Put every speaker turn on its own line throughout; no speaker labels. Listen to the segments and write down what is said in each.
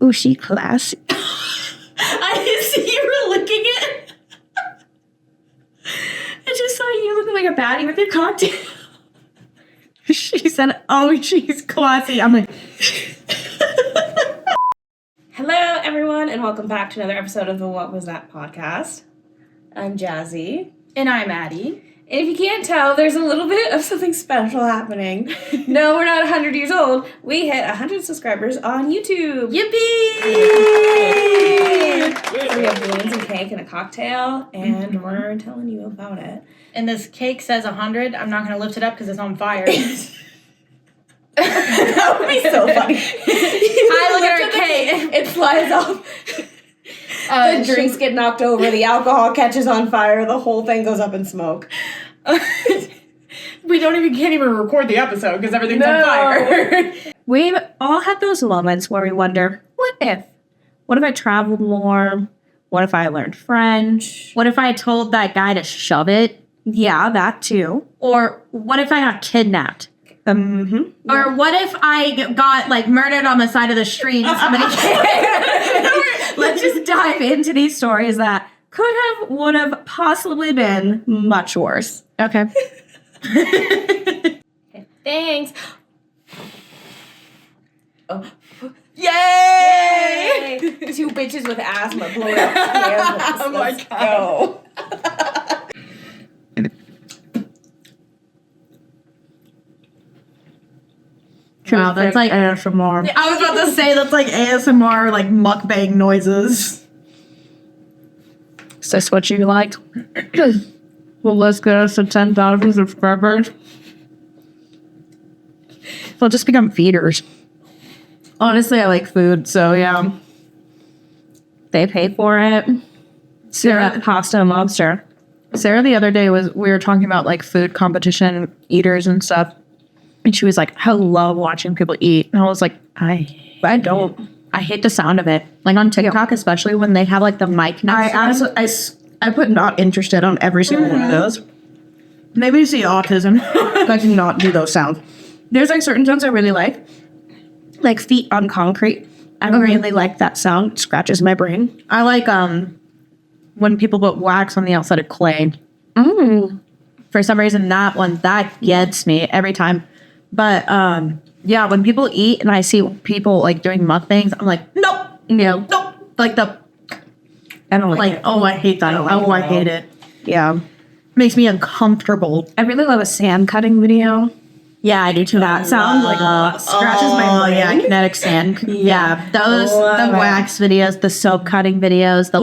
Ooh, she classy.
I didn't see you were licking it. I just saw you looking like a baddie with your cocktail.
She said, oh, she's classy. I'm like...
Hello, everyone, and welcome back to another episode of the What Was That podcast. I'm Jazzy.
And I'm Addi.
And if you can't tell, there's a little bit of something special happening. No, we're not 100 years old. We hit 100 subscribers on YouTube.
Yippee!
So we have balloons and cake and a cocktail, and we're telling you about it.
And this cake says 100. I'm not going to lift it up because it's on fire.
That would be so funny.
Hi, look at our cake.
It flies off. The drinks get knocked over, the alcohol catches on fire, the whole thing goes up in smoke.
We can't even record the episode because everything's on fire. We've all had those moments where we wonder, what if? What if I traveled more? What if I learned French? What if I told that guy to shove it? Yeah, that too. Or what if I got kidnapped?
Mm-hmm.
Or what if I got murdered on the side of the street and somebody Let's just dive into these stories that would have possibly been much worse. Okay.
Thanks. Oh.
Yay!
Two bitches with asthma blowing up candles.
Oh my God. Wow, that's like ASMR. I was about to say that's like ASMR, like mukbang noises. Is this what you like? Well, let's get us to 10,000 subscribers. We'll just become feeders. Honestly, I like food, so yeah. They pay for it. Sarah, pasta and lobster. Sarah the other day we were talking about like food competition eaters and stuff. And she was like, I love watching people eat. And I was like, I don't. I hate the sound of it. Like on TikTok, especially when they have like the mic next to them. I put not interested on every single one of those. Maybe it's the autism. I cannot do those sounds. There's like certain sounds I really like feet on concrete. I really like that sound. It scratches my brain. I like when people put wax on the outside of clay. For some reason, that gets me every time. But yeah, when people eat and I see people like doing mukbangs, I'm like, nope, nope. Like I don't like it. Oh, I hate that. I hate it. Yeah. Makes me uncomfortable. I really love a sand cutting video. Yeah, I do too. That sound scratches my brain. Yeah, kinetic sand. Yeah, those, the wax videos, the soap cutting videos, the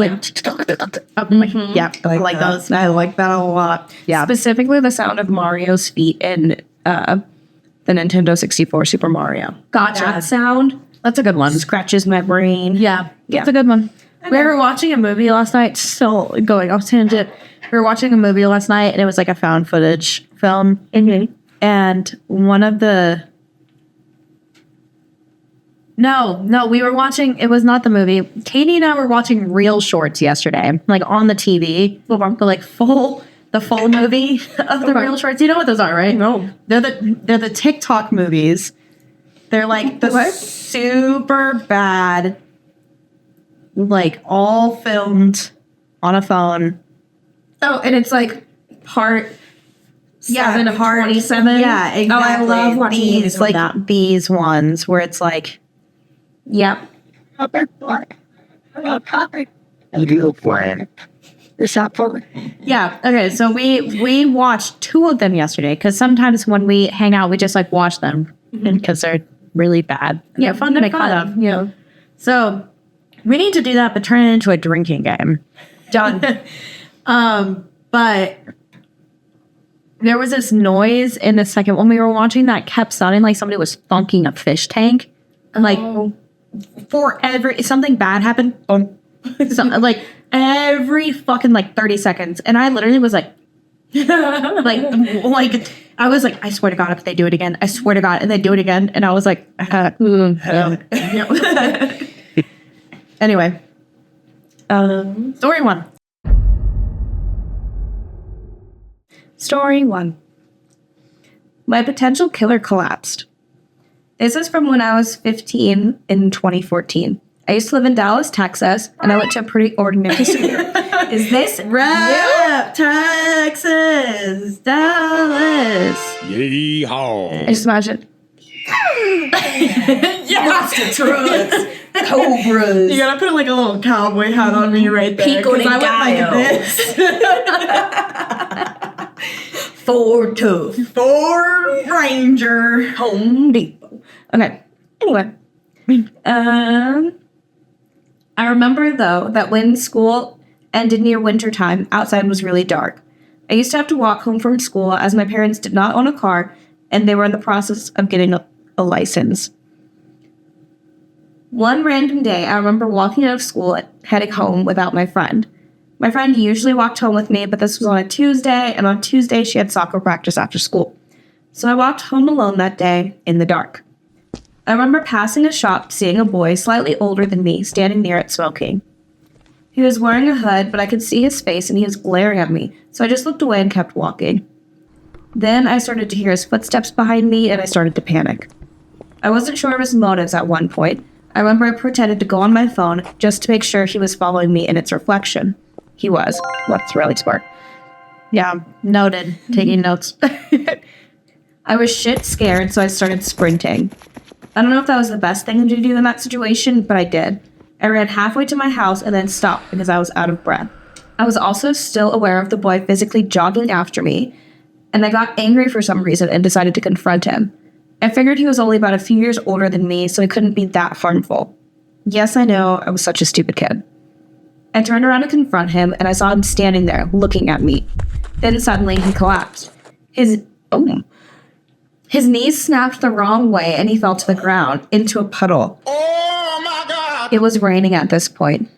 yeah, I like those. I like that a lot. Yeah. Specifically the sound of Mario's feet in the Nintendo 64 Super Mario. Gotcha. That sound. That's a good one. Scratches my brain. Yeah. That's a good one. We were watching a movie last night. Still going off tangent. We were watching a movie last night, and it was like a found footage film. Mm-hmm. And one of the... No, we were watching... It was not the movie. Katie and I were watching Reel Shorts yesterday, like on the TV. The full movie of the Reel Shorts. You know what those are, right? No. They're the TikTok movies. They're like the super bad, like all filmed on a phone. Oh, and it's like part 7 of 27. Yeah, exactly. Oh, I love watching these like that. These ones where it's like, yep. Yeah. Okay. So we watched 2 of them yesterday because sometimes when we hang out, we just like watch them because they're really bad. Yeah, fun to make fun of. You know. So we need to do that, but turn it into a drinking game. Done. But there was this noise in the second one we were watching that kept sounding like somebody was thunking a fish tank. Like something bad happened. Like every fucking 30 seconds. And I literally was like I was like, I swear to God, if they do it again, I swear to God, and they do it again. And I was like, anyway. Story 1. Story 1. My potential killer collapsed. This is from when I was 15 in 2014. I used to live in Dallas, Texas, and I went to a pretty ordinary school. Is this
Rap, Texas, Dallas.
Yeehaw.
I just imagine.
Monster trucks.
Cobras.
You gotta put like a little cowboy hat on me right there.
Pico de
'cause I went like this.
Ford tough.
Ford Ranger.
Home Depot. Okay. Anyway. I remember, though, that when school ended near wintertime, outside was really dark. I used to have to walk home from school as my parents did not own a car and they were in the process of getting a license. One random day, I remember walking out of school and heading home without my friend. My friend usually walked home with me, but this was on a Tuesday, and on Tuesday she had soccer practice after school. So I walked home alone that day in the dark. I remember passing a shop, seeing a boy slightly older than me standing near it smoking. He was wearing a hood, but I could see his face and he was glaring at me, so I just looked away and kept walking. Then I started to hear his footsteps behind me and I started to panic. I wasn't sure of his motives at one point. I remember I pretended to go on my phone just to make sure he was following me in its reflection. He was. That's really smart.
Yeah, noted. Taking notes.
I was shit scared, so I started sprinting. I don't know if that was the best thing to do in that situation, but I did. I ran halfway to my house and then stopped because I was out of breath. I was also still aware of the boy physically jogging after me, and I got angry for some reason and decided to confront him. I figured he was only about a few years older than me, so he couldn't be that harmful. Yes, I know, I was such a stupid kid. I turned around to confront him, and I saw him standing there, looking at me. Then suddenly, he collapsed. His knees snapped the wrong way, and he fell to the ground, into a puddle.
Oh my God.
It was raining at this point.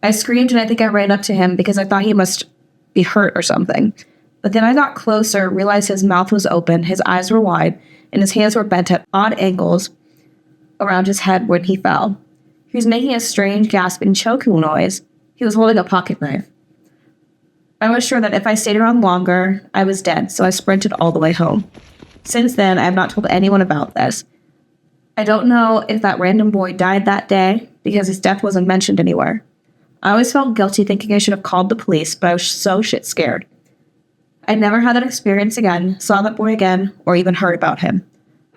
I screamed, and I think I ran up to him because I thought he must be hurt or something. But then I got closer, realized his mouth was open, his eyes were wide, and his hands were bent at odd angles around his head when he fell. He was making a strange gasping, choking noise. He was holding a pocket knife. I was sure that if I stayed around longer, I was dead, so I sprinted all the way home. Since then, I have not told anyone about this. I don't know if that random boy died that day, because his death wasn't mentioned anywhere. I always felt guilty thinking I should have called the police, but I was so shit scared. I never had that experience again, saw that boy again, or even heard about him.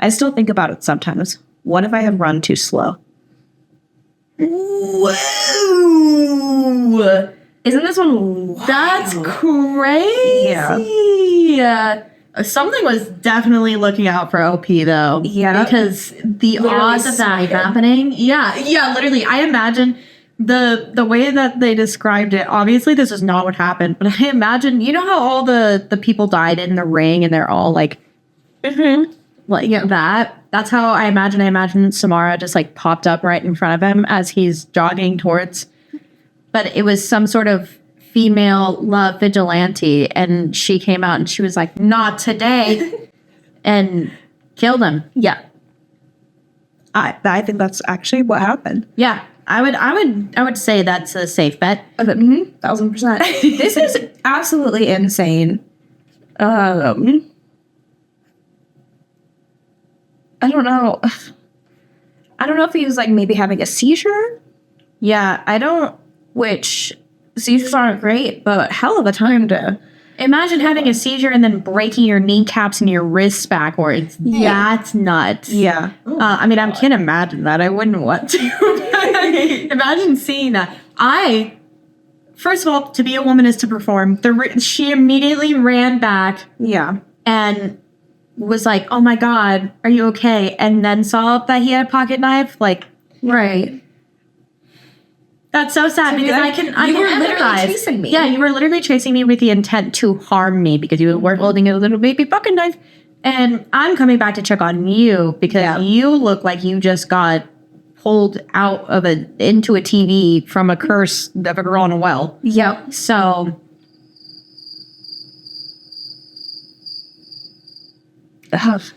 I still think about it sometimes. What if I had run too slow?
Whoa!
Isn't this one wild?
That's crazy. Yeah. Something was definitely looking out for OP though.
Yeah.
Because the
Literally
odds of that
scared.
happening. Yeah, literally. I imagine the way that they described it, obviously this is not what happened, but I imagine, you know how all the people died in the ring and they're all like that's how I imagine Samara just like popped up right in front of him as he's jogging towards, but it was some sort of female love vigilante and she came out and she was like, not today, and killed him.
Yeah. I think that's actually what happened.
Yeah. I would say that's a safe bet.
1,000%. This is absolutely insane. I don't know. I don't know if he was like maybe having a seizure.
Yeah,
Which seizures aren't great, but hell of a time to.
imagine having a seizure and then breaking your kneecaps and your wrists backwards.
Yeah.
That's nuts.
Yeah.
I mean, I can't imagine that. I wouldn't want to. Imagine seeing that. First of all, to be a woman is to perform. She immediately ran back
Yeah.
and was like, oh my God, are you okay? And then saw that he had a pocket knife. Like,
Right.
that's so sad because I can
You were literally
empathize.
chasing me.
Yeah, you were literally chasing me with the intent to harm me because you were holding a little baby pocket knife. And I'm coming back to check on you because you look like you just got pulled out of into a TV from a curse of a girl in a well.
Yep.
So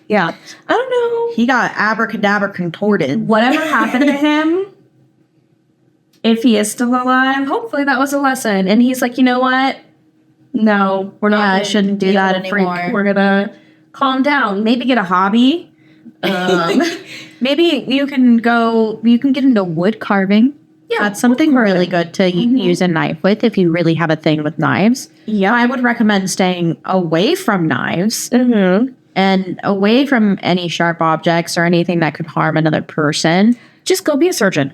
Yeah. I don't know.
he got abracadabra contorted.
Whatever happened to him, if he is still alive, hopefully that was a lesson. And he's like, you know what? No, we're not.
Yeah, I shouldn't do that anymore.
We're gonna calm down. Maybe get a hobby.
Maybe you can get into wood carving.
Yeah,
That's something really good to use a knife with if you really have a thing with knives.
Yeah.
I would recommend staying away from knives and away from any sharp objects or anything that could harm another person. Just go be a surgeon.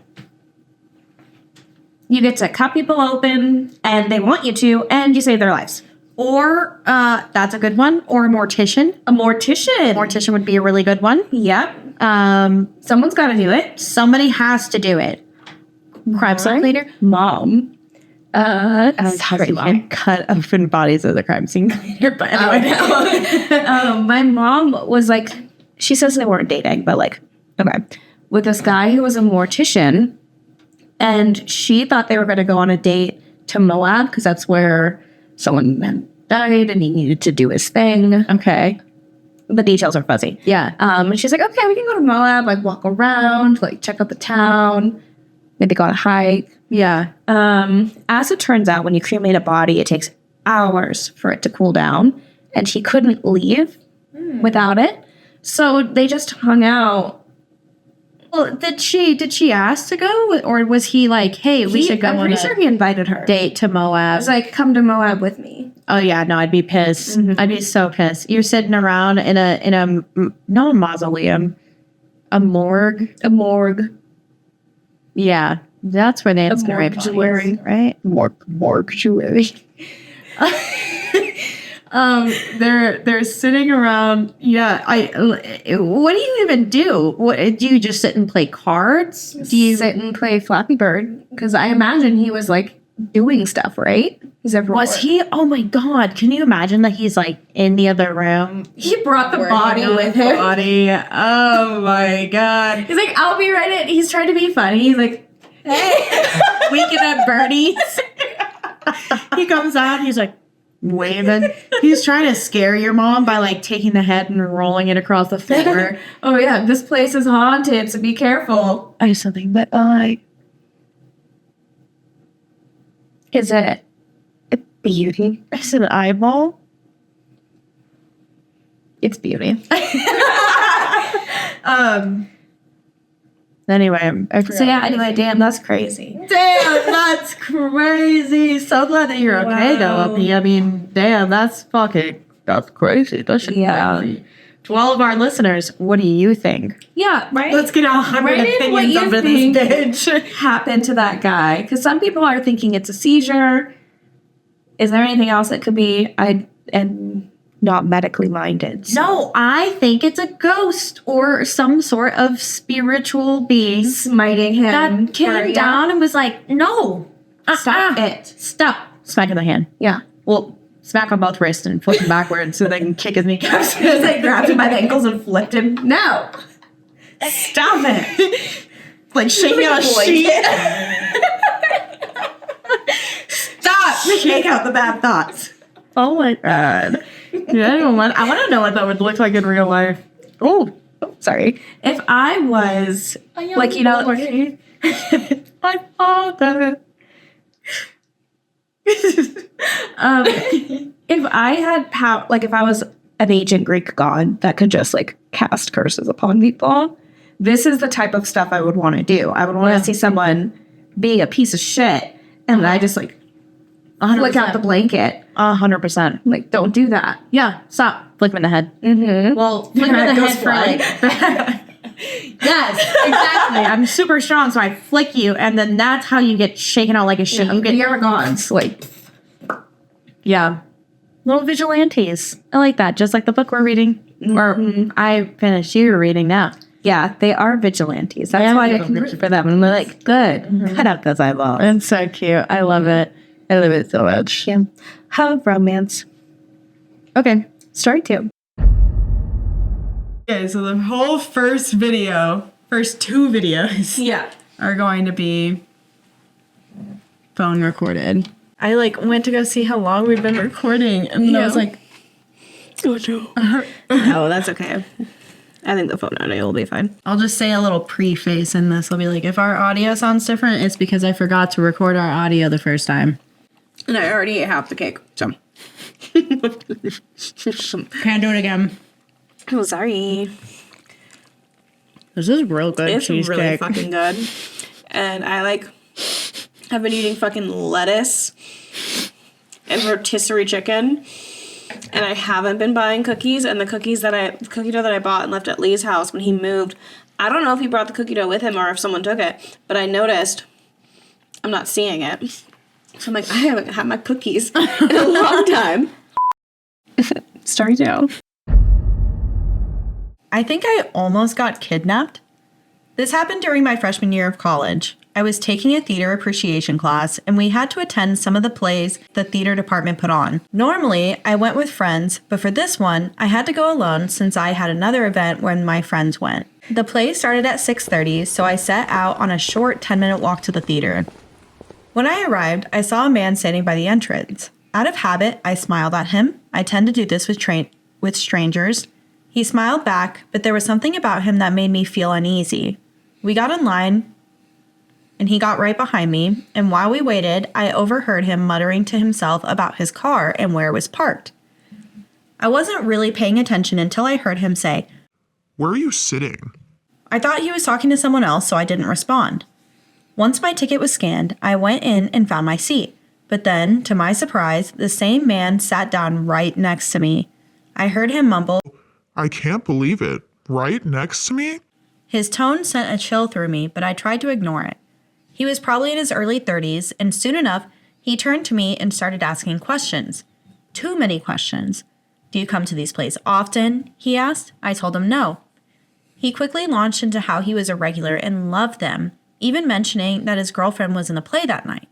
You get to cut people open, and they want you to, and you save their lives.
Or that's a good one. Or a mortician.
A mortician.
Mortician would be a really good one.
Yep. Someone's got to do it.
Somebody has to do it. Crime scene cleaner?
Mom.
Sorry, you can't cut open bodies as a crime scene cleaner. But anyway.
My mom was like, she says they weren't dating, but like, okay, with this guy who was a mortician, and she thought they were going to go on a date to Moab because that's where someone had died and he needed to do his thing.
Okay.
The details are fuzzy.
Yeah.
And she's like, okay, we can go to Moab, like walk around, like check out the town, maybe go on a hike.
Yeah.
As it turns out, when you cremate a body, it takes hours for it to cool down, and she couldn't leave without it. So they just hung out.
Well, did she ask to go, or was he like, "Hey, we should go
I'm
on
pretty
a
sure he invited her.
date to
I
Moab"?
was like, come to Moab with me.
Oh yeah, no, I'd be pissed. I'd be so pissed. You're sitting around in a not a mausoleum, a morgue.
A morgue.
Yeah, that's where they incinerate
mortuary.
bodies, right?
Mortuary.
They're sitting around. Yeah, what do you even do? What do you just sit and play cards?
Do you sit and play Flappy Bird? Because I imagine he was like doing stuff, right?
Was he? Oh my god! Can you imagine that he's like in the other room?
He brought the body with him.
Body. Oh my god!
He's like, I'll be right in. He's trying to be funny. He's like, hey,
Weekend at Bernie's. He comes out. He's like waving. He's trying to scare your mom by like taking the head and rolling it across the floor.
oh yeah, this place is haunted, so be careful.
I have something that I. Is it a beauty? Is it an eyeball?
It's beauty.
Anyway,
So yeah, anyway, damn, that's crazy.
damn, that's crazy. So glad that you're okay,
Wow.
though. I mean, damn, that's crazy. That's
Yeah.
crazy. To all of our listeners, what do you think?
Yeah, right.
Let's get 100
Write in what
opinions
you
over
think
this bitch.
happened to that guy, because some people are thinking it's a seizure. Is there anything else that could be? I am not medically minded. so-
No, I think it's a ghost or some sort of spiritual being
smiting him.
that came
or-
down and was like, no,
Stop it.
Stop. Smack in the hand.
Yeah.
Well, smack on both wrists and flip him backwards so they can kick his kneecaps.
Just like grabbed him by the ankles and flipped him. No.
Stop it. Like shaking out a
Like a
sheet. Stop.
Shake out the bad thoughts.
Oh my god. Yeah, I want to know what that would look like in real life.
Oh, sorry. If I was like, you know,
My father.
if I had power, like if I was an ancient Greek god that could just like cast curses upon people, this is the type of stuff I would want to do. I would want to see someone be a piece of shit, and I just like flick out the blanket.
100%.
Like, don't do that.
Yeah, stop. Flick him in the head.
Mm-hmm.
Well, flick him in the
Goes
head for like. Yes, exactly. I'm super strong, so I flick you, and then that's how you get shaken out like a shit. You get,
You're gods. Like,
yeah. Little vigilantes. I like that. Just like the book we're reading. Or I finished. You're reading now.
yeah, they are vigilantes. That's
Yeah,
why I
yeah.
can root for them. And they're like, good.
Cut out those eyeballs. It's so cute. I love it. I love it so much.
Yeah. Have romance.
Okay.
Story 2.
Okay, so the whole first two videos
Yeah.
are going to be phone recorded. I like went to go see how long we've been recording, and I was like,
No, that's okay. I think the phone audio will be fine.
I'll just say a little preface in this. I'll be like, if our audio sounds different, it's because I forgot to record our audio the first time.
And I already ate half the cake. So.
Can't do it again.
Oh, sorry.
This is real good
It's
cheesecake.
really fucking good. And I like have been eating fucking lettuce and rotisserie chicken. And I haven't been buying cookies. And the cookie dough that I bought and left at Lee's house when he moved, I don't know if he brought the cookie dough with him or if someone took it, but I noticed I'm not seeing it. So I'm like, I haven't had my cookies in a long time.
Story 2.
I think I almost got kidnapped. This happened during my freshman year of college. I was taking a theater appreciation class, and we had to attend some of the plays the theater department put on. Normally, I went with friends, but for this one, I had to go alone since I had another event when my friends went. The play started at 6:30, so I set out on a short 10-minute walk to the theater. When I arrived, I saw a man standing by the entrance. Out of habit, I smiled at him. I tend to do this with strangers. He smiled back, but there was something about him that made me feel uneasy. We got in line, and he got right behind me, and while we waited, I overheard him muttering to himself about his car and where it was parked. I wasn't really paying attention until I heard him say,
"Where are you sitting?"
I thought he was talking to someone else, so I didn't respond. Once my ticket was scanned, I went in and found my seat. But then, to my surprise, the same man sat down right next to me. I heard him mumble,
"I can't believe it. Right next to me?"
His tone sent a chill through me, but I tried to ignore it. He was probably in his early 30s, and soon enough, he turned to me and started asking questions. Too many questions. "Do you come to these plays often?" he asked. I told him no. He quickly launched into how he was a regular and loved them, even mentioning that his girlfriend was in the play that night.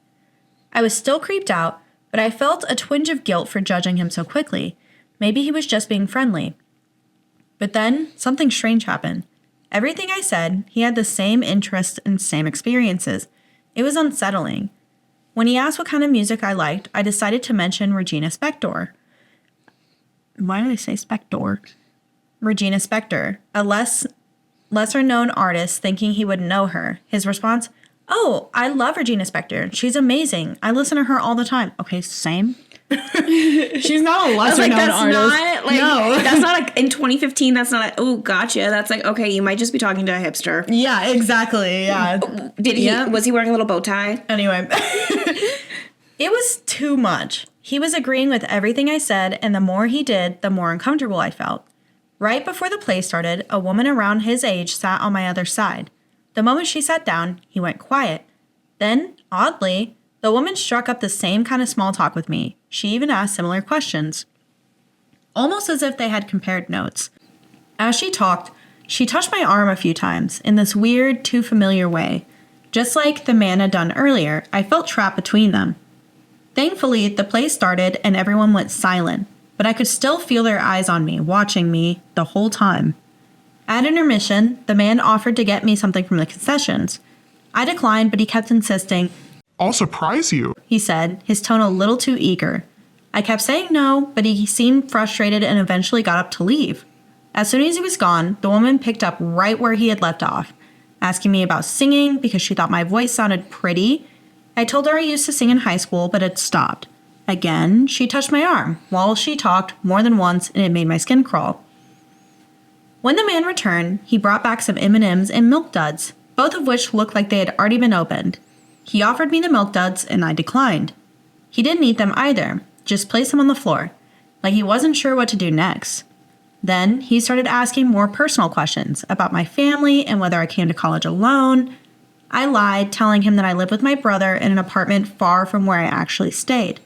I was still creeped out, but I felt a twinge of guilt for judging him so quickly. Maybe he was just being friendly. But then, something strange happened. Everything I said, he had the same interests and same experiences. It was unsettling. When he asked what kind of music I liked, I decided to mention Regina Spektor. Why did I say Spektor? Regina Spektor, a lesser-known artist, thinking he would know her. His response, "Oh, I love Regina Spektor. She's amazing. I listen to her all the time." Okay, same.
She's not a lesser known artist.
Not, like, no. That's not like, in 2015, that's not, oh, gotcha. That's like, okay, you might just be talking to a hipster.
Yeah, exactly, yeah.
Was he wearing a little bow tie?
Anyway. It was too much. He was agreeing with everything I said, and the more he did, the more uncomfortable I felt. Right before the play started, a woman around his age sat on my other side. The moment she sat down, he went quiet. Then, oddly, the woman struck up the same kind of small talk with me. She even asked similar questions, almost as if they had compared notes. As she talked, she touched my arm a few times in this weird, too familiar way. Just like the man had done earlier, I felt trapped between them. Thankfully, the play started and everyone went silent, but I could still feel their eyes on me, watching me the whole time. At intermission, the man offered to get me something from the concessions. I declined, but he kept insisting.
"I'll surprise you."
He said, his tone a little too eager. I kept saying no, but he seemed frustrated and eventually got up to leave. As soon as he was gone, the woman picked up right where he had left off, asking me about singing because she thought my voice sounded pretty. I told her I used to sing in high school, but had stopped. Again, she touched my arm while she talked more than once, and it made my skin crawl. When the man returned, he brought back some M&Ms and Milk Duds, both of which looked like they had already been opened. He offered me the Milk Duds, and I declined. He didn't eat them either, just placed them on the floor, like he wasn't sure what to do next. Then he started asking more personal questions about my family and whether I came to college alone. I lied, telling him that I lived with my brother in an apartment far from where I actually stayed.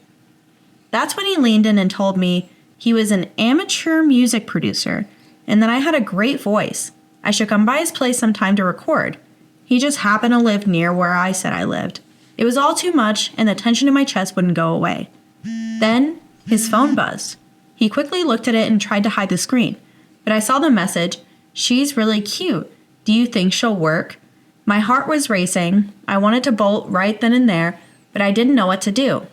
That's when he leaned in and told me he was an amateur music producer and that I had a great voice. I should come by his place sometime to record. He just happened to live near where I said I lived. It was all too much, and the tension in my chest wouldn't go away. Then, his phone buzzed. He quickly looked at it and tried to hide the screen, but I saw the message, "She's really cute. Do you think she'll work?" My heart was racing. I wanted to bolt right then and there, but I didn't know what to do.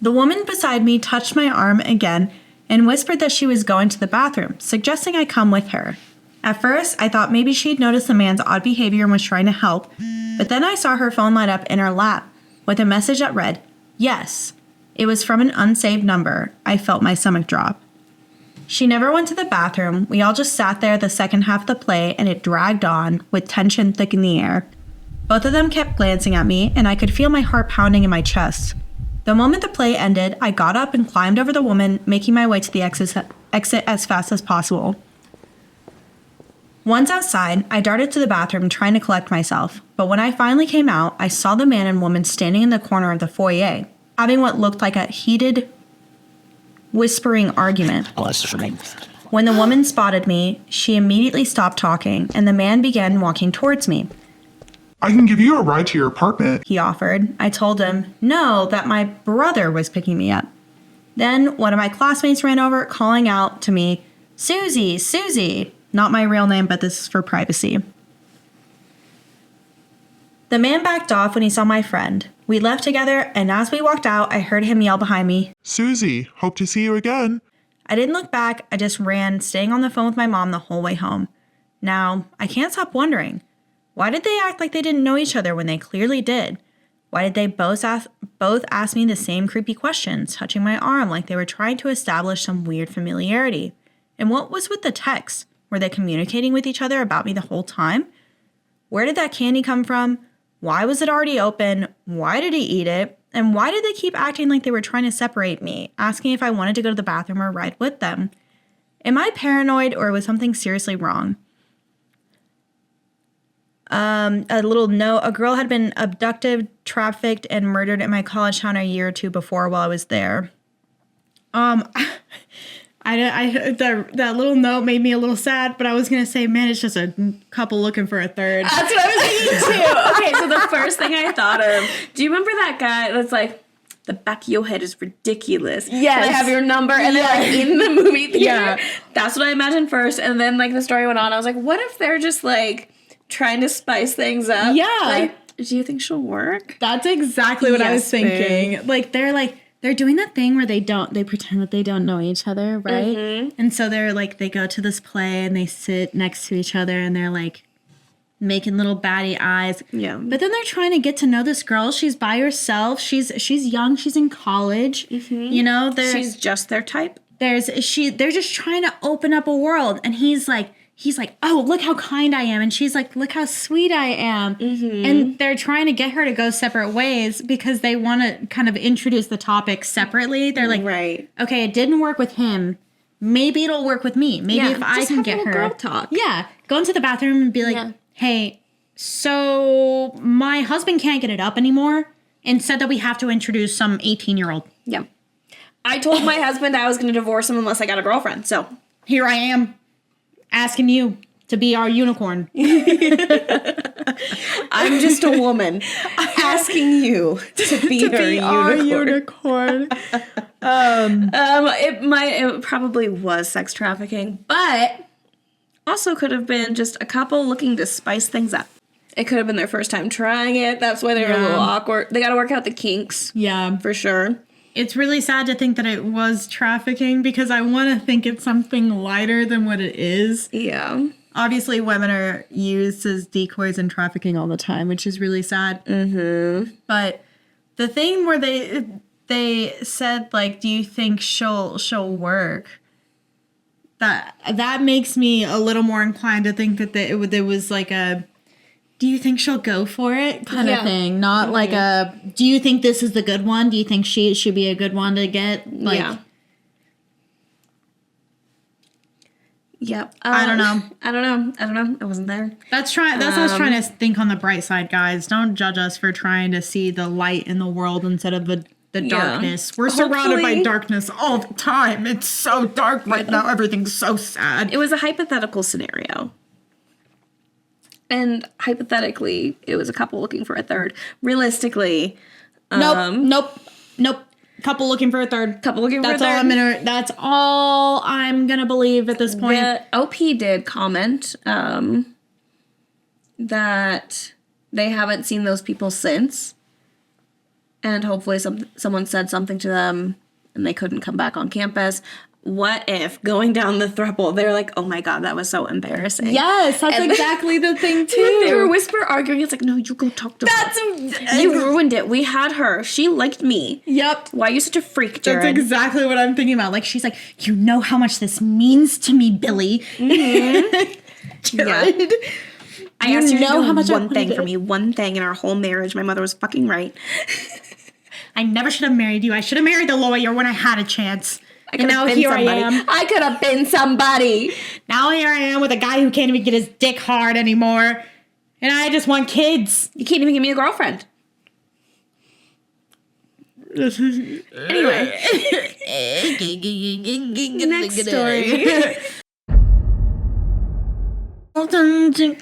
The woman beside me touched my arm again and whispered that she was going to the bathroom, suggesting I come with her. At first, I thought maybe she'd noticed the man's odd behavior and was trying to help, but then I saw her phone light up in her lap with a message that read, "Yes." It was from an unsaved number. I felt my stomach drop. She never went to the bathroom. We all just sat there the second half of the play, and it dragged on, with tension thick in the air. Both of them kept glancing at me, and I could feel my heart pounding in my chest. The moment the play ended, I got up and climbed over the woman, making my way to the exit as fast as possible. Once outside, I darted to the bathroom trying to collect myself, but when I finally came out, I saw the man and woman standing in the corner of the foyer, having what looked like a heated, whispering argument. When the woman spotted me, she immediately stopped talking, and the man began walking towards me.
I can give you a ride to your apartment.
He offered. I told him, no, that my brother was picking me up. Then one of my classmates ran over, calling out to me, Susie, Susie. Not my real name, but this is for privacy. The man backed off when he saw my friend. We left together, and as we walked out, I heard him yell behind me,
Susie, hope to see you again.
I didn't look back. I just ran, staying on the phone with my mom the whole way home. Now, I can't stop wondering, why did they act like they didn't know each other when they clearly did? Why did they both ask me the same creepy questions, touching my arm like they were trying to establish some weird familiarity? And what was with the text? Were they communicating with each other about me the whole time? Where did that candy come from? Why was it already open? Why did he eat it? And why did they keep acting like they were trying to separate me, asking if I wanted to go to the bathroom or ride with them? Am I paranoid, or was something seriously wrong? A girl had been abducted, trafficked, and murdered in my college town a year or two before while I was there. That little note made me a little sad, but I was gonna say, man, it's just a couple looking for a third.
That's what I was thinking too. Okay, so the first thing I thought of, do you remember that guy that's like, the back of your head is ridiculous.
Yes.
I have your number, and then like in the movie theater.
Yeah.
That's what I imagined first, and then like the story went on. I was like, what if they're just like trying to spice things up?
Yeah.
Like, do you think she'll work?
That's exactly what I was
Yes,
thinking.
babe.
They're doing that thing where they pretend that they don't know each other, right?
Mm-hmm.
And so they go to this play and they sit next to each other and they're like making little batty eyes.
Yeah.
But then they're trying to get to know this girl. She's by herself. She's young. She's in college.
Mm-hmm.
You know,
She's just their type.
they're just trying to open up a world, and he's like, oh, look how kind I am, and she's like, look how sweet I am.
Mm-hmm.
And they're trying to get her to go separate ways because they want to kind of introduce the topic separately. They're like,
Right.
okay, it didn't work with him, maybe it'll work with me. Maybe if I
just
can
have a
get
little
her
girl talk.
Yeah, go into the bathroom and be like,
Yeah.
hey, so my husband can't get it up anymore, instead that we have to introduce some 18-year-old.
Yeah. I told my husband I was going to divorce him unless I got a girlfriend, so.
Here I am, asking you to be our unicorn.
I'm just a woman asking you to be, our unicorn. It probably was sex trafficking, but also could have been just a couple looking to spice things up. It could have been their first time trying it. That's why they were a little awkward. They got to work out the kinks.
Yeah.
For sure.
It's really sad to think that it was trafficking because I want to think it's something lighter than what it is.
Yeah.
Obviously, women are used as decoys in trafficking all the time, which is really sad.
Mm-hmm.
But the thing where they said, like, do you think she'll work? That makes me a little more inclined to think that there was like a, do you think she'll go for it kind of thing? Not like a, do you think this is the good one? Do you think she should be a good one to get? Like,
yeah. Yep.
I don't know.
I don't know. I wasn't there.
That's what I was trying to think on the bright side, guys. Don't judge us for trying to see the light in the world instead of the darkness. We're surrounded by
Hopefully-
darkness all the time. It's so dark right now. Everything's so sad.
It was a hypothetical scenario. And hypothetically, it was a couple looking for a third. Realistically,
Nope. Couple looking for a third. That's all I'm gonna believe at this point.
The OP did comment that they haven't seen those people since. And hopefully someone said something to them and they couldn't come back on campus. what if going down the throuple, they're like, oh my God, that was so embarrassing.
Yes, that's exactly the thing
They were
too.
whisper arguing. It's like, no, you go talk to her. You ruined it. We had her. She liked me.
Yep.
Why are you such a freak, Jared?
That's exactly what I'm thinking about. Like, she's like, you know how much this means to me, Billy. Jared.
I asked you to do
how much I
one thing
wanted
for
it.
me. One thing in our whole marriage. My mother was fucking right.
I never should have married you. I should have married the lawyer when I had a chance. And
could've
now
been
here
somebody.
I am.
I could have been somebody.
Now here I am with a guy who can't even get his dick hard anymore. And I just want kids.
You can't even give me a girlfriend. Anyway. Next story.
Okay.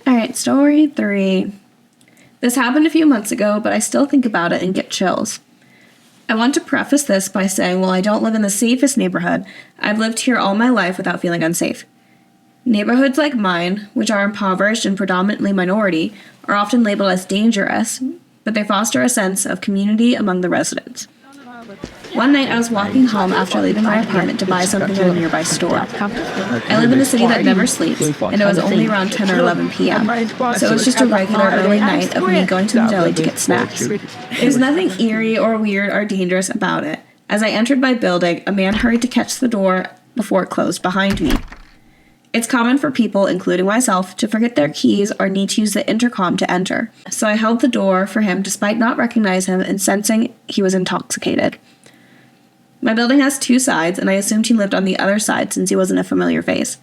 All right, story 3. This happened a few months ago, but I still think about it and get chills. I want to preface this by saying while I don't live in the safest neighborhood, I've lived here all my life without feeling unsafe. Neighborhoods like mine, which are impoverished and predominantly minority, are often labeled as dangerous, but they foster a sense of community among the residents. One night I was walking home after leaving my apartment to buy something at a nearby store. I live in a city that never sleeps, and it was only around 10 or 11 p.m., so it was just a regular early night of me going to the deli to get snacks. There's nothing eerie or weird or dangerous about it. As I entered my building, a man hurried to catch the door before it closed behind me. It's common for people, including myself, to forget their keys or need to use the intercom to enter, so I held the door for him despite not recognizing him and sensing he was intoxicated. My building has 2 sides, and I assumed he lived on the other side since he wasn't a familiar face.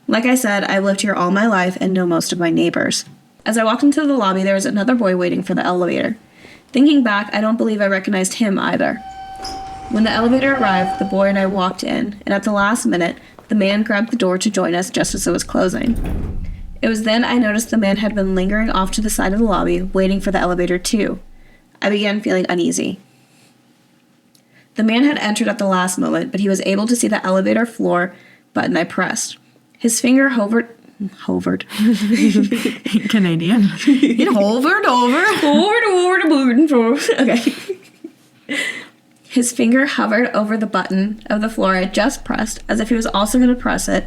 Like I said, I've lived here all my life and know most of my neighbors. As I walked into the lobby, there was another boy waiting for the elevator. Thinking back, I don't believe I recognized him either. When the elevator arrived, the boy and I walked in, and at the last minute, the man grabbed the door to join us just as it was closing. It was then I noticed the man had been lingering off to the side of the lobby, waiting for the elevator too. I began feeling uneasy. The man had entered at the last moment, but he was able to see the elevator floor button I pressed. His finger hovered.
Canadian. It hovered over.
Okay. His finger hovered over the button of the floor I just pressed, as if he was also going to press it,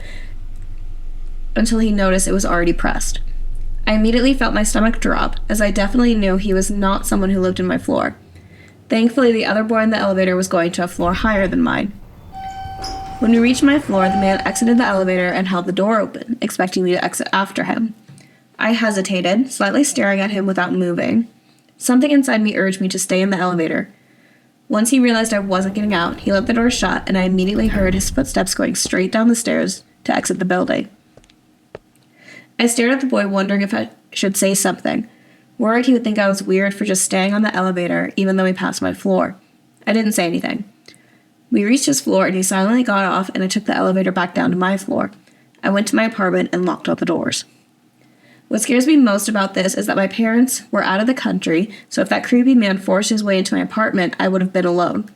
until he noticed it was already pressed. I immediately felt my stomach drop, as I definitely knew he was not someone who lived in my floor. Thankfully, the other boy in the elevator was going to a floor higher than mine. When we reached my floor, the man exited the elevator and held the door open, expecting me to exit after him. I hesitated, slightly staring at him without moving. Something inside me urged me to stay in the elevator. Once he realized I wasn't getting out, he let the door shut, and I immediately heard his footsteps going straight down the stairs to exit the building. I stared at the boy, wondering if I should say something, worried he would think I was weird for just staying on the elevator, even though he passed my floor. I didn't say anything. We reached his floor, and he silently got off, and I took the elevator back down to my floor. I went to my apartment and locked all the doors. What scares me most about this is that my parents were out of the country, so if that creepy man forced his way into my apartment, I would have been alone.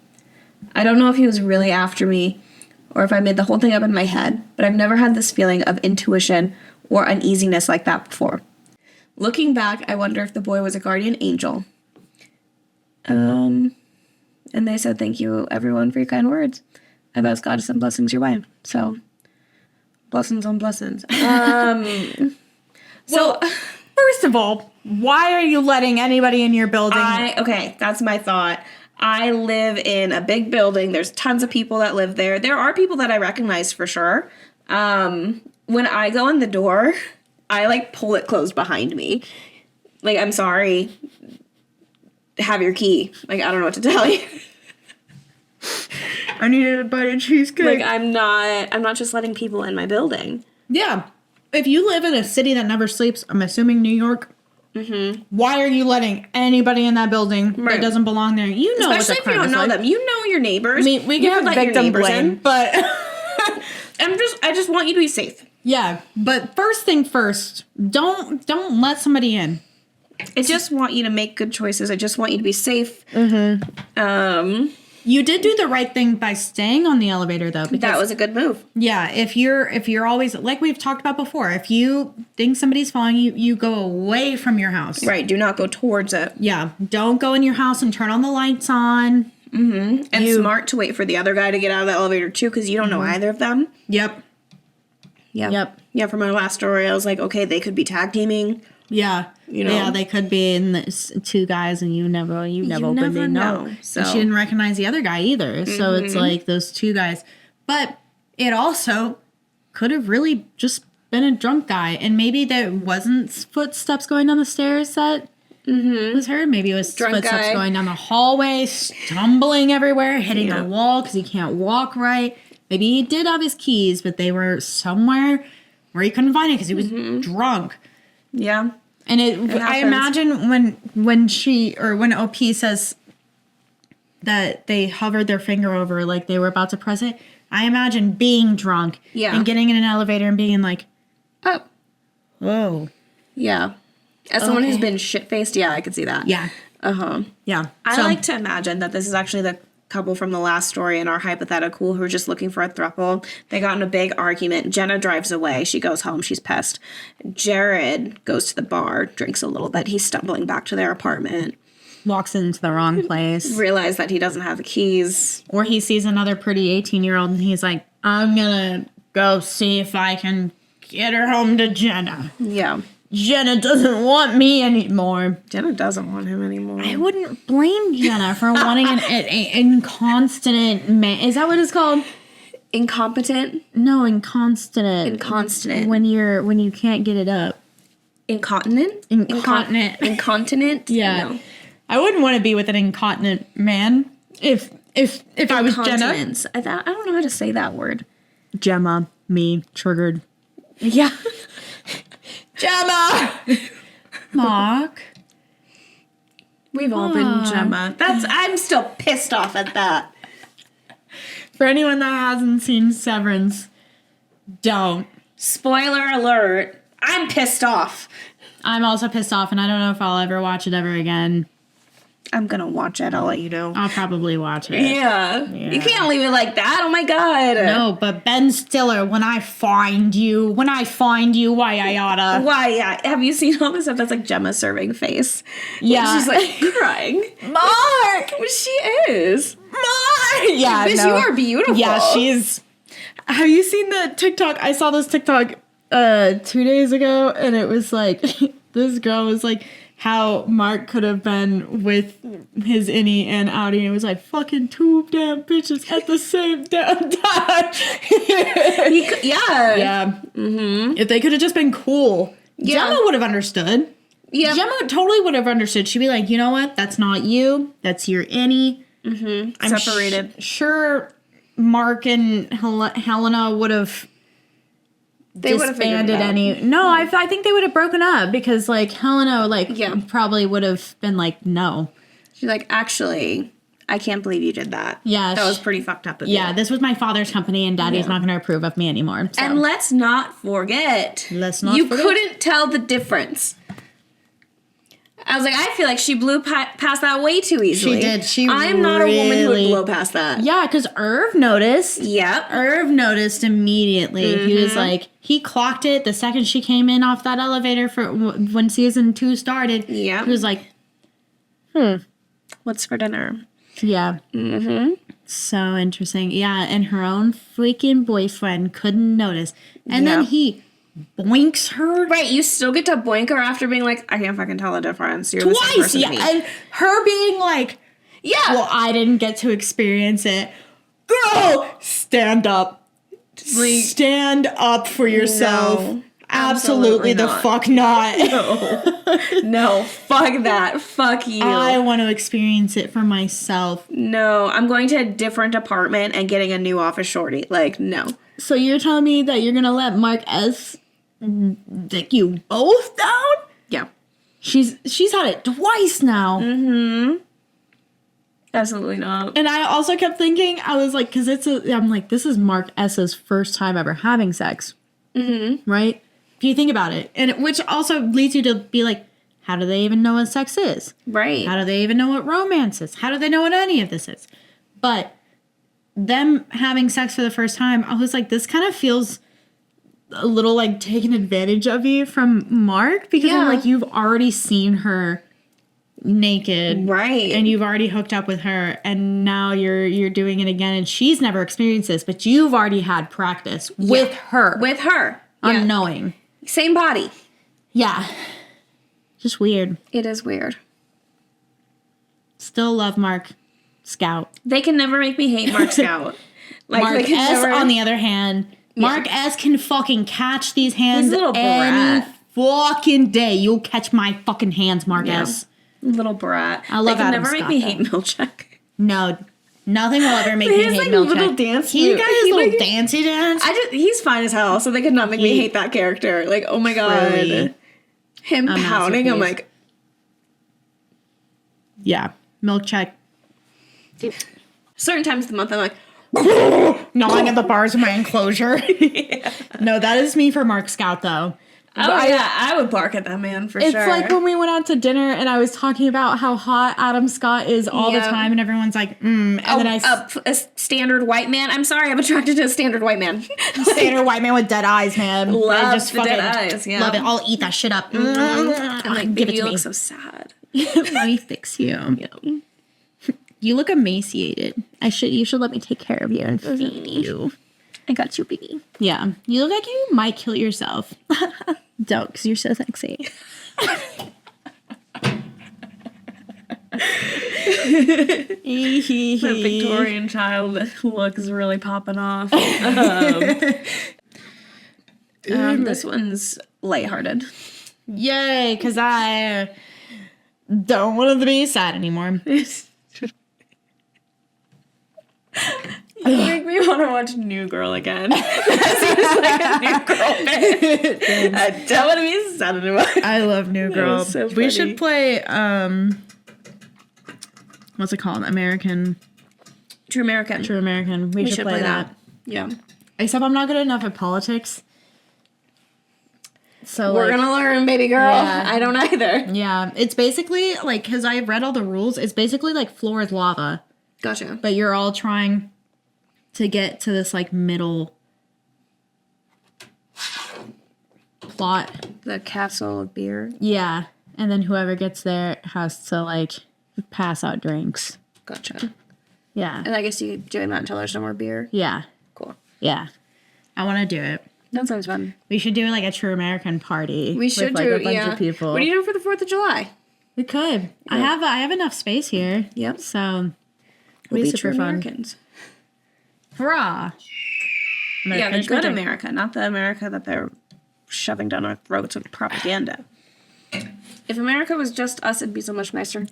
I don't know if he was really after me, or if I made the whole thing up in my head, but I've never had this feeling of intuition or uneasiness like that before. Looking back, I wonder if the boy was a guardian angel. And they said, thank you, everyone, for your kind words. I've asked God to send blessings your way. So, blessings on blessings.
So, first of all, why are you letting anybody in your building?
Okay, that's my thought. I live in a big building. There's tons of people that live there. There are people that I recognize for sure. When I go in the door, I pull it closed behind me. I'm sorry. Have your key. I don't know what to tell you.
I needed a bite of cheesecake.
I'm not just letting people in my building.
Yeah. If you live in a city that never sleeps, I'm assuming New York, why are you letting anybody in that building that doesn't belong there? You know,
especially if you don't know them. You know your neighbors.
I mean, we can have victim blame, but
I just want you to be safe.
Yeah, but first thing first, don't let somebody in.
I just want you to make good choices. I just want you to be safe.
You did do the right thing by staying on the elevator, though. Because,
That was a good move.
yeah, if you're always, like we've talked about before, if you think somebody's following you, you go away from your house.
Right. Do not go towards it.
Yeah, don't go in your house and turn all the lights on.
And smart to wait for the other guy to get out of the elevator too, because you don't know either of them.
Yep.
Yeah.
Yep.
Yeah. From our last story, I was like, okay, they could be tag teaming.
Yeah.
You know?
Yeah, they could be in this two guys and you never
never
really know.
know, so.
And she didn't recognize the other guy either. So it's like those two guys. But it also could have really just been a drunk guy. And maybe there wasn't footsteps going down the stairs that was heard. Maybe it was
Drunk
footsteps
guy.
going down the hallway, stumbling everywhere, hitting
Yeah.
the wall because he can't walk right. Maybe he did have his keys, but they were somewhere where he couldn't find it because he was drunk.
Yeah.
And I
happens.
imagine when OP says that they hovered their finger over like they were about to press it, I imagine being drunk and getting in an elevator and being like,
Oh.
whoa.
Yeah. As someone who's
Okay.
been shit-faced, yeah, I could see that.
Yeah.
Uh-huh.
Yeah.
I
So-
like to imagine that this is actually the couple from the last story in our hypothetical who are just looking for a throuple. They got in a big argument. Jenna drives away. She goes home. She's pissed. Jared goes to the bar, drinks a little bit. He's stumbling back to their apartment.
walks into the wrong place.
Realize that he doesn't have the keys.
Or he sees another pretty 18-year-old and he's like, I'm gonna go see if I can get her home to Jenna.
Yeah.
Jenna doesn't want me anymore.
Jenna doesn't want him anymore.
I wouldn't blame Jenna for wanting an inconstant man. Is that what it's called?
Incompetent?
No, inconstant.
Inconstant.
When you can't get it up.
Incontinent?
Incontinent.
Incontinent?
Yeah.
No.
I wouldn't want to be with an incontinent man if I was Jenna.
Incontinence. I don't know how to say that word.
Gemma, me, triggered.
Yeah.
Gemma! Mark.
We've all been Gemma. I'm still pissed off at that.
For anyone that hasn't seen Severance, don't.
Spoiler alert. I'm pissed off.
I'm also pissed off, and I don't know if I'll ever watch it ever again.
I'm gonna watch it. I'll let you know.
I'll probably watch it.
Yeah. You can't leave it like that. Oh my god.
No, but Ben Stiller, when I find you, why I oughta.
Why? Yeah. Have you seen all this stuff that's like Gemma serving face?
Yeah.
She's like crying.
Mark!
Well, she is.
Mark! Yeah,
Bitch,
no.
you are beautiful.
Yeah, she's. Have you seen the TikTok? I saw this TikTok 2 days ago, and it was like this girl was like how Mark could have been with his innie and outie, and it was like fucking two damn bitches at the same damn time.
Yeah.
Yeah. If they could have just been cool,
Yeah.
Gemma would have understood.
Yeah.
Gemma totally would have understood. She'd be like, you know what? That's not you. That's your innie. I'm
Separated.
Sure, Mark and Helena would have
They would have figured it
disbanded
out.
any. No, I think they would have broken up because like Helena
Yeah.
probably would have been like no.
She's like, actually, I can't believe you did that.
Yeah,
That was pretty fucked up of
Yeah,
you.
this was my father's company and Daddy's not going to approve of me anymore. So.
And let's not forget. You
forget.
couldn't tell the difference. I was like, I feel like she blew past that way too easily.
did. She
I'm not a woman who would
really-
blow past that.
Yeah, because Irv noticed.
Yep.
Irv noticed immediately. He was like, he clocked it the second she came in off that elevator for when season 2 started.
Yeah.
He was like,
What's for dinner?
yeah. So interesting. Yeah, and her own freaking boyfriend couldn't notice. And then
Yeah.
he boinks her
Right, you still get to boink her after being like, I can't fucking tell the difference. You're the same
twice.
person
Yeah,
as me.
and her being like,
Yeah.
well, I didn't get to experience it. Girl, stand up. Stand up for yourself.
No,
absolutely the
not.
fuck not.
No, fuck that. Fuck you.
I want to experience it for myself.
No, I'm going to a different apartment and getting a new office shorty. Like, no.
So you're telling me that you're gonna let Mark S dick you both down?
Yeah.
She's had it twice now.
Absolutely not.
And I also kept thinking, I was like, because I'm like, this is Mark S.'s first time ever having sex. Right? If you think about it. Which also leads you to be like, how do they even know what sex is?
Right.
How do they even know what romance is? How do they know what any of this is? But them having sex for the first time, I was like, this kind of feels a little like taken advantage of you from Mark, because I'm like, you've already seen her naked,
Right.
and you've already hooked up with her, and now you're doing it again, and she's never experienced this, but you've already had practice with her,
With her.
unknowing.
Same body.
Yeah, just weird.
It is weird.
Still love Mark Scout.
They can never make me hate Mark Scout. Like,
Mark
they can
S,
never-
on the other hand, Mark S can fucking catch these hands
He's a little
any
brat.
fucking day. You'll catch my fucking hands, Mark
Yeah.
S.
Little brat.
I love
They can
Adam
never
Scott,
make me
though.
hate Milchek.
No, nothing will ever make me
His,
hate
like,
Milchek.
little dance
He
move.
got his
He,
little
like-
dancey dance.
He's fine as hell, so they could not make me hate that character. Like, oh my god.
Truly.
Him
A
pouting, I'm
masterpiece.
like,
Yeah, Milchek.
certain times of the month, I'm like,
Gnawing at the bars of my enclosure. No, that is me for Mark Scout, though.
oh yeah, I would bark at that man for
It's
sure.
like when we went out to dinner and I was talking about how hot Adam Scott is all the
Yeah.
time, and everyone's like, and then
a standard white man. I'm sorry, I'm attracted to a standard white man.
standard white man with dead eyes, man.
Love
I just
the
fucking
dead eyes, yeah.
love it. I'll eat that shit up.
I'm like,
Give
baby,
it
you
to me.
look so sad.
Let me fix you.
Yeah.
You look emaciated. You should let me take care of you and feed you.
I got you, baby.
Yeah. You look like you might kill yourself. Don't, because you're so sexy.
The Victorian child look is really popping off. This one's lighthearted.
Yay, because I don't want to be sad anymore.
You make me want to watch New Girl again. That seems like a New Girl bit. I don't want to be sad anymore.
I love New Girl.
was so
We
funny.
should play, what's it called?
True American.
True American. We should play that.
Yeah.
Except I'm not good enough at politics. So
We're
like,
gonna learn, baby girl.
Yeah.
I don't either.
yeah, it's basically like, because I've read all the rules, it's basically like floor is lava,
Gotcha.
but you're all trying to get to this like middle plot.
The castle of beer.
Yeah, and then whoever gets there has to like pass out drinks.
Gotcha.
Yeah,
And I guess you do that until there's no more beer.
yeah,
Cool.
yeah. I want to do it.
That sounds fun.
We should do like a true American party.
We should
with,
do
like, a bunch
yeah.
of people.
What are you doing for the 4th of July?
We could. I have enough space here.
Yep.
So
We'll
be
be
super
true
fun.
Americans.
Hurrah!
Yeah, the good America, not the America that they're shoving down our throats with propaganda. If America was just us, it'd be so much nicer.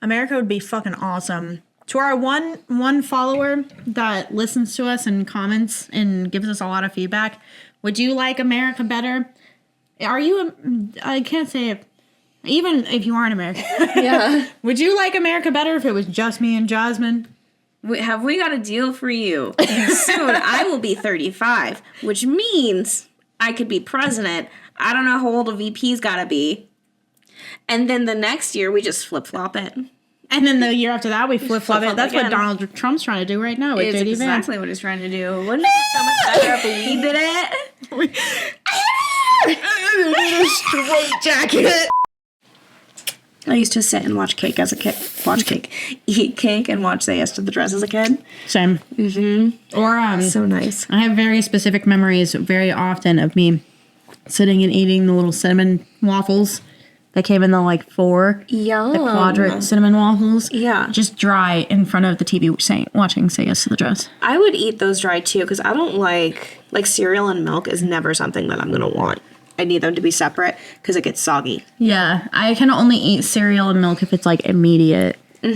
America would be fucking awesome. To our one follower that listens to us and comments and gives us a lot of feedback, would you like America better? Are you? I can't say it. Even if you aren't American,
Yeah.
would you like America better if it was just me and Jasmine?
Have we got a deal for you? Soon I will be 35, which means I could be president. I don't know how old a VP's gotta be. And then the next year we just flip-flop it.
And then the year after that, we flip flop it.
flip-flop
That's what
again.
Donald Trump's trying to do right now with
It's
JD
exactly what he's trying to do. Wouldn't it be so much better if we did it?
Vance. Straight jacket.
I used to sit and watch cake as a kid. Eat cake and watch Say Yes to the Dress as a kid.
Same. Mm-hmm. Or
So nice.
I have very specific memories very often of me sitting and eating the little cinnamon waffles that came in the like four,
Yum.
the quadrant cinnamon waffles.
Yeah.
Just dry in front of the TV watching Say Yes to the Dress.
I would eat those dry too because I don't like cereal and milk is never something that I'm going to want. I need them to be separate because it gets soggy.
Yeah, I can only eat cereal and milk if it's like immediate.
I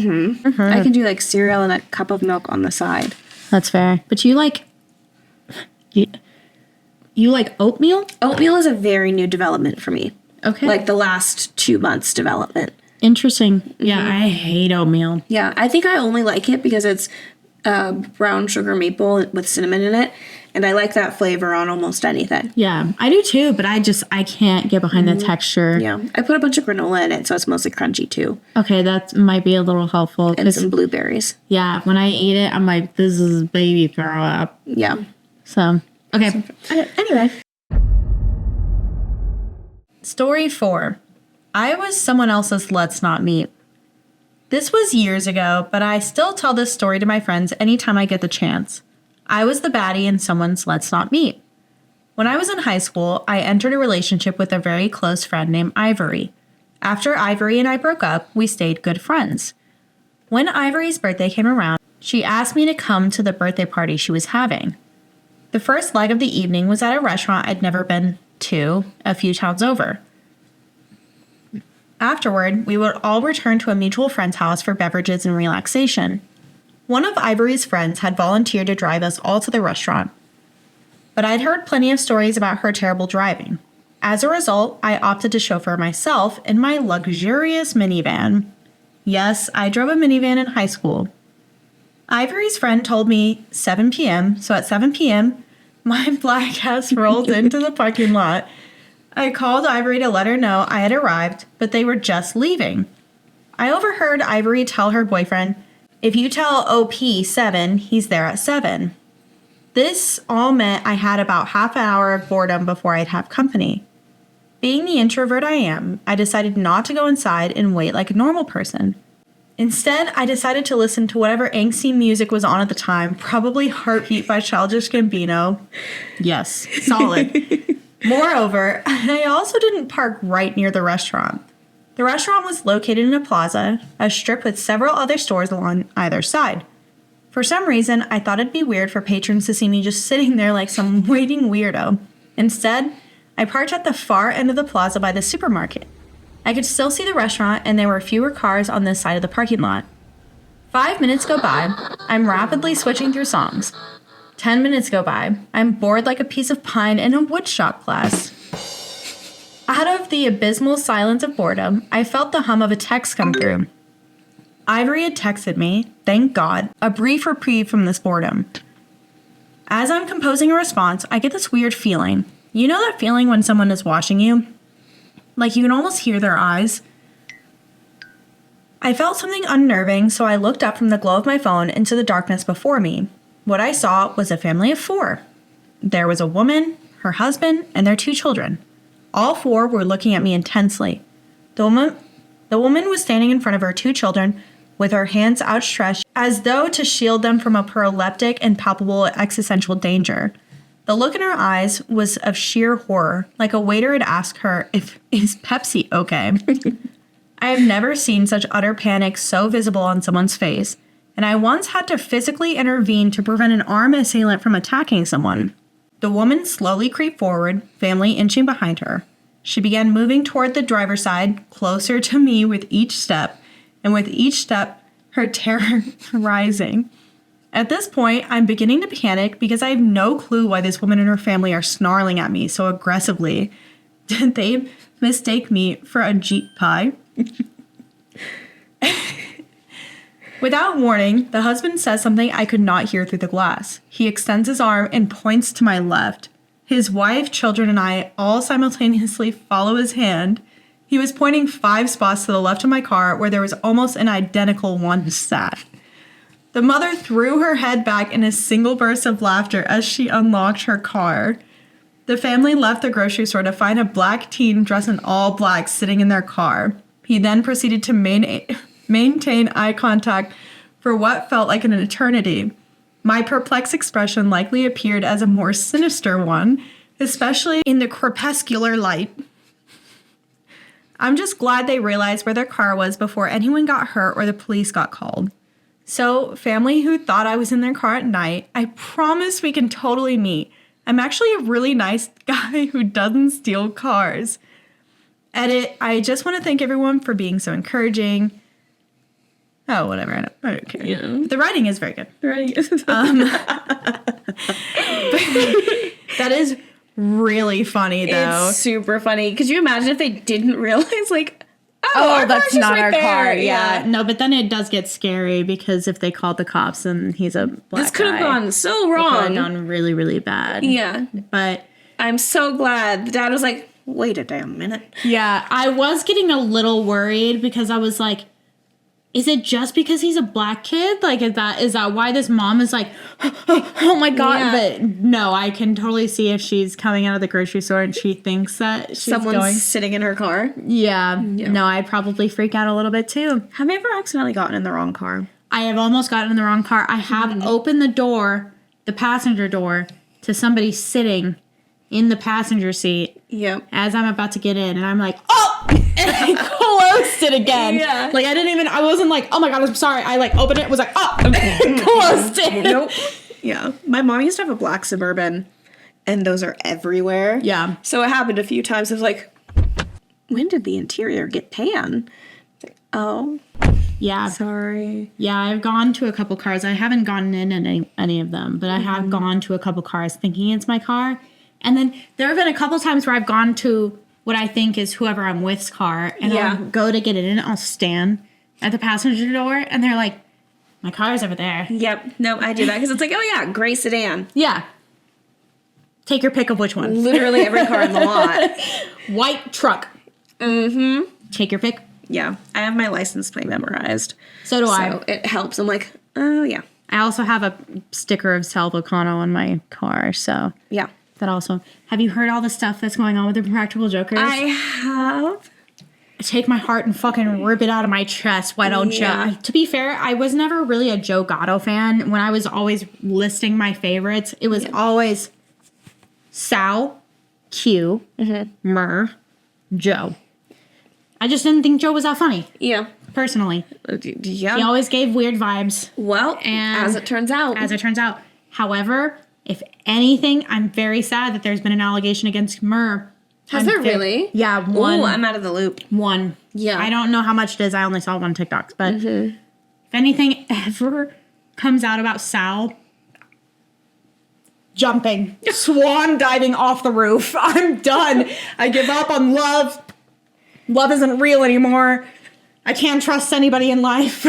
can do like cereal and a cup of milk on the side.
That's fair. But you like oatmeal?
Oatmeal is a very new development for me.
Okay.
Like the last 2 months development.
Interesting. Yeah, I hate oatmeal.
Yeah, I think I only like it because it's brown sugar maple with cinnamon in it. And I like that flavor on almost anything.
Yeah, I do too, but I can't get behind the texture.
Yeah. I put a bunch of granola in it, so it's mostly crunchy too.
Okay, that might be a little helpful.
And some blueberries.
Yeah, when I eat it, I'm like, this is baby throw up.
Yeah.
So, okay. Anyway. Story 4. I was someone else's Let's Not Meet. This was years ago, but I still tell this story to my friends anytime I get the chance. I was the baddie in someone's Let's Not Meet. When I was in high school, I entered a relationship with a very close friend named Ivory. After Ivory and I broke up, we stayed good friends. When Ivory's birthday came around, she asked me to come to the birthday party she was having. The first leg of the evening was at a restaurant I'd never been to, a few towns over. Afterward, we would all return to a mutual friend's house for beverages and relaxation. One of Ivory's friends had volunteered to drive us all to the restaurant, but I'd heard plenty of stories about her terrible driving. As a result, I opted to chauffeur myself in my luxurious minivan. Yes, I drove a minivan in high school. Ivory's friend told me 7 p.m., so at 7 p.m., my black ass rolled into the parking lot. I called Ivory to let her know I had arrived, but they were just leaving. I overheard Ivory tell her boyfriend, "If you tell OP 7, he's there at 7. This all meant I had about half an hour of boredom before I'd have company. Being the introvert I am, I decided not to go inside and wait like a normal person. Instead, I decided to listen to whatever angsty music was on at the time, probably Heartbeat by Childish Gambino. Yes, solid. Moreover, I also didn't park right near the restaurant. The restaurant was located in a plaza, a strip with several other stores along either side. For some reason, I thought it'd be weird for patrons to see me just sitting there like some waiting weirdo. Instead, I parked at the far end of the plaza by the supermarket. I could still see the restaurant, and there were fewer cars on this side of the parking lot. 5 minutes go by. I'm rapidly switching through songs. 10 minutes go by. I'm bored like a piece of pine in a woodshop class. Out of the abysmal silence of boredom, I felt the hum of a text come through. Ivory had texted me, thank God, a brief reprieve from this boredom. As I'm composing a response, I get this weird feeling. You know that feeling when someone is watching you? Like you can almost hear their eyes? I felt something unnerving, so I looked up from the glow of my phone into the darkness before me. What I saw was a family of 4. There was a woman, her husband, and their 2 children. All 4 were looking at me intensely. The woman was standing in front of her 2 children with her hands outstretched as though to shield them from a proleptic and palpable existential danger. The look in her eyes was of sheer horror, like a waiter had asked her is Pepsi okay? I have never seen such utter panic so visible on someone's face, and I once had to physically intervene to prevent an armed assailant from attacking someone. The woman slowly creeped forward, family inching behind her. She began moving toward the driver's side, closer to me with each step, and with each step, her terror rising. At this point, I'm beginning to panic because I have no clue why this woman and her family are snarling at me so aggressively. Did they mistake me for a Jeep pie? Without warning, the husband says something I could not hear through the glass. He extends his arm and points to my left. His wife, children, and I all simultaneously follow his hand. He was pointing 5 spots to the left of my car where there was almost an identical one sat. The mother threw her head back in a single burst of laughter as she unlocked her car. The family left the grocery store to find a black teen dressed in all black sitting in their car. He then proceeded to maintain eye contact for what felt like an eternity. My perplexed expression likely appeared as a more sinister one, especially in the crepuscular light. I'm just glad they realized where their car was before anyone got hurt or the police got called. So, family who thought I was in their car at night, I promise we can totally meet. I'm actually a really nice guy who doesn't steal cars. Edit, I just want to thank everyone for being so encouraging. Oh, whatever. I don't care.
Yeah.
But the writing is very good.
The writing is
that is really funny, though.
It's super funny. Could you imagine if they didn't realize, like, our
that's
car's just
not
right
our
there.
car.
Yeah. No, but then it does get scary because if they called the cops and he's a black
This could have
guy,
gone so
it could have
wrong.
gone really, really bad.
Yeah.
But
I'm so glad. The dad was like, wait a damn minute.
yeah, I was getting a little worried because I was like, is it just because he's a black kid? Like, is that why this mom is like, oh my God?
Yeah.
But no, I can totally see if she's coming out of the grocery store and she thinks that she's
Someone's
going.
sitting in her car.
Yeah. No, I'd probably freak out a little bit too.
Have you ever accidentally gotten in the wrong car?
I have almost gotten in the wrong car. I have opened the door, the passenger door, to somebody sitting in the passenger seat
Yep.
as I'm about to get in, and I'm like, oh, and I closed it again.
Yeah.
Like I wasn't like, oh my God, I'm sorry. I like opened it, was like, oh, and closed it.
Nope. Yeah. My mom used to have a black Suburban, and those are everywhere.
Yeah.
So it happened a few times. I was like, when did the interior get tan? It's like, oh,
Yeah.
sorry.
Yeah, I've gone to a couple cars. I haven't gotten in any of them, but I have gone to a couple cars thinking it's my car. And then there have been a couple times where I've gone to what I think is whoever I'm with's car, and
Yeah.
I'll go to get it in, I'll stand at the passenger door, and they're like, my car's over there.
Yep. No, I do that because it's like, oh yeah, gray sedan.
Yeah. Take your pick of which one.
Literally every car in the lot.
White truck. Mm-hmm. Take your pick.
Yeah. I have my license plate memorized.
So do
So
I.
it helps. I'm like, oh yeah.
I also have a sticker of Sal Volcano on my car, so
Yeah.
that also. Have you heard all the stuff that's going on with the Practical Jokers?
I have.
Take my heart and fucking rip it out of my chest. Why don't
Yeah.
you? To be fair, I was never really a Joe Gatto fan. When I was always listing my favorites, it was always Sal, Q, Murr, Joe. I just didn't think Joe was that funny,
Yeah.
personally.
Yeah.
He always gave weird vibes,
Well,
And
as it turns out.
as it turns out. However, if anything, I'm very sad that there's been an allegation against Murr.
Has there really?
Yeah, one.
Ooh, I'm out of the loop.
One.
Yeah.
I don't know how much it is. I only saw one TikTok. But if anything ever comes out about Sal jumping, swan diving off the roof, I'm done. I give up on love. Love isn't real anymore. I can't trust anybody in life.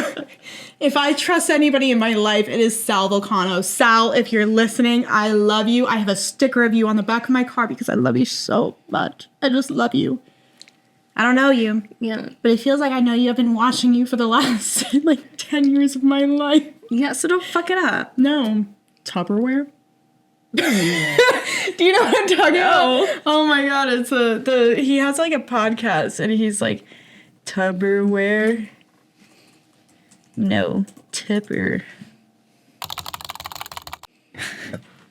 If I trust anybody in my life, it is Sal Volcano. Sal, if you're listening, I love you. I have a sticker of you on the back of my car because I love you so much. I just love you. I don't know you,
Yeah.
but it feels like I know you. I've been watching you for the last like 10 years of my life.
Yeah, so don't fuck it up.
No. Tupperware? Do you know what I'm talking about? Oh my god, it's he has like a podcast and he's like Tupperware. No, Tipper.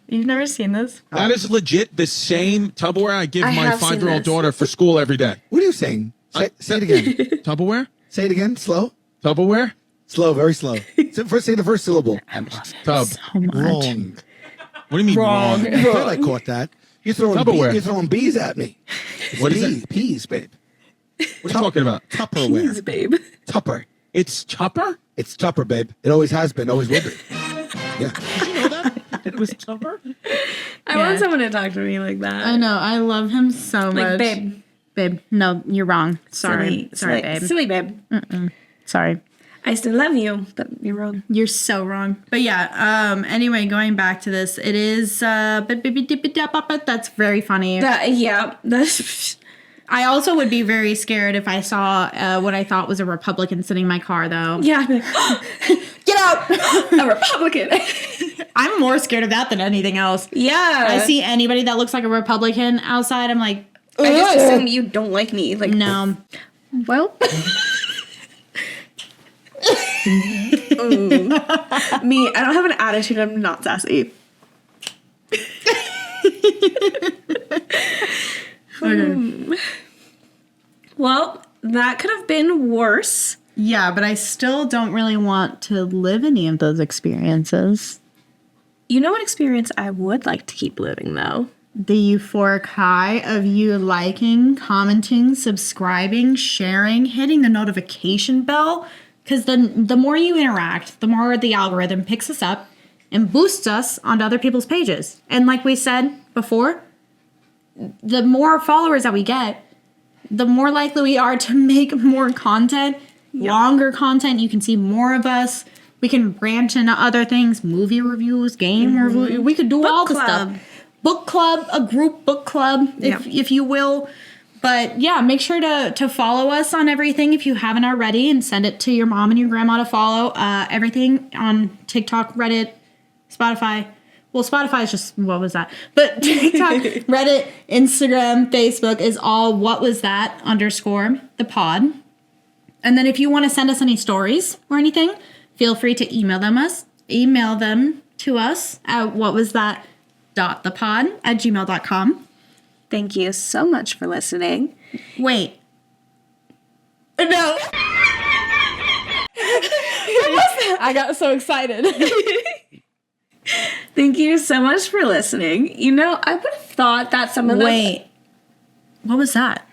You've never seen this?
That is legit the same Tupperware I give
I
my
have seen
5-year-old
this.
daughter for school every day.
What are you saying? Say it again.
Tupperware?
Say it again. Slow.
Tupperware?
Slow. Very slow. Say the first syllable.
Tub.
Wrong.
What do you mean wrong?
I thought I caught that. You're throwing
Tupperware.
you're throwing bees at me. It's
What is it?
Peas, babe.
What are you talking about?
Tupperware.
Babe.
Tupper.
It's Tupper?
It's Tupper, babe. It always has been. Always will be. Yeah.
Did you know that? It was Tupper?
I want someone to talk to me like that.
I know, I love him so
Like,
much.
babe.
Babe, no, you're wrong. Sorry. Sorry, babe.
Silly babe.
Sorry.
I still love you, but you're wrong.
You're so wrong. But yeah, anyway, going back to this, it is that's very funny.
That's
I also would be very scared if I saw what I thought was a Republican sitting in my car though.
yeah. I'd be like,
Get out!
a Republican.
I'm more scared of that than anything else.
Yeah.
I see anybody that looks like a Republican outside, I'm like,
I just assume you don't like me. Like,
no.
well. Me, I don't have an attitude. I'm not sassy. Well, that could have been worse.
Yeah, but I still don't really want to live any of those experiences.
You know what experience I would like to keep living, though?
The euphoric high of you liking, commenting, subscribing, sharing, hitting the notification bell. Because the more you interact, the more the algorithm picks us up and boosts us onto other people's pages. And like we said before, the more followers that we get, the more likely we are to make more content, longer content. You can see more of us. We can branch into other things, movie reviews, game reviews. We could do all the
club.
stuff. Book club, a group book club, if you will. But yeah, make sure to follow us on everything if you haven't already, and send it to your mom and your grandma to follow. Everything on TikTok, Reddit, Spotify. Well, Spotify is just, what was that? But TikTok, Reddit, Instagram, Facebook is all what was that _ the pod. And then if you want to send us any stories or anything, feel free to email them to us at whatwasthat.thepod@gmail.com.
Thank you so much for listening.
Wait.
No.
I got so excited.
Thank you so much for listening. You know, I would have thought that some of the...
Wait. What was that?